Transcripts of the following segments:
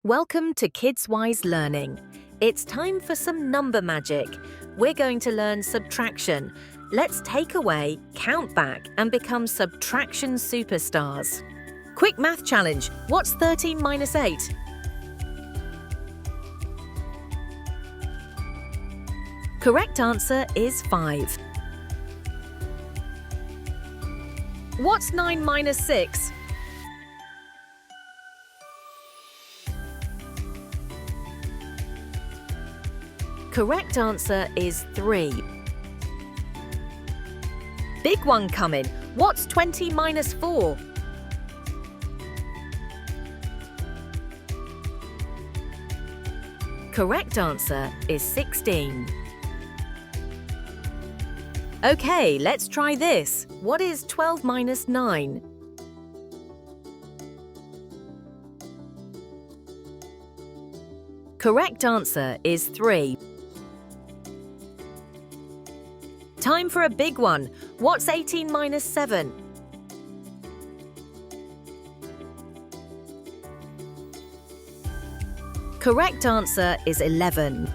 Welcome to KidsWise Learning. It's time for some number magic. We're going to learn subtraction. Let's take away, count back, and become subtraction superstars. Quick math challenge. What's 13 minus 8? Correct answer is 5. What's 9 minus 6? Correct answer is 3. Big one coming. What's 20 minus 4? Correct answer is 16. Okay, let's try this. What is 12 minus 9? Correct answer is 3. Time for a big one. What's 18 minus 7? Correct answer is 11.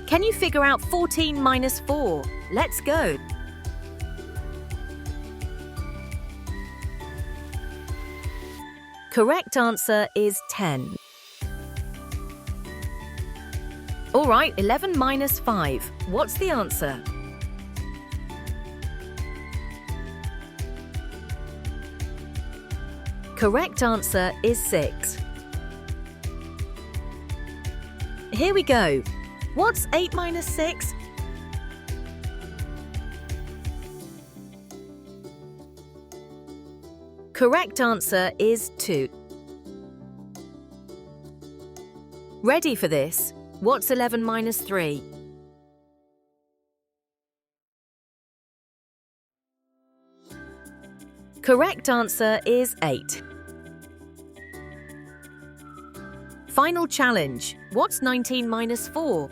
Can you figure out 14 minus 4? Let's go. Correct answer is 10. All right, 11 minus 5. What's the answer? Correct answer is 6. Here we go. What's 8 minus 6? Correct answer is 2. Ready for this? What's 11 minus 3? Correct answer is 8. Final challenge. What's 19 minus 4?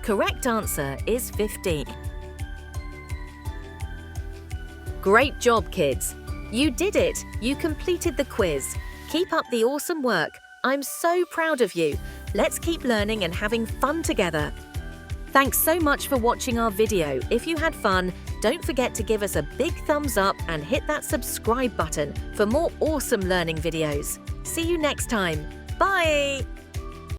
Correct answer is 15. Great job, kids! You did it! You completed the quiz. Keep up the awesome work. I'm so proud of you. Let's keep learning and having fun together. Thanks so much for watching our video. If you had fun, don't forget to give us a big thumbs up and hit that subscribe button for more awesome learning videos. See you next time. Bye!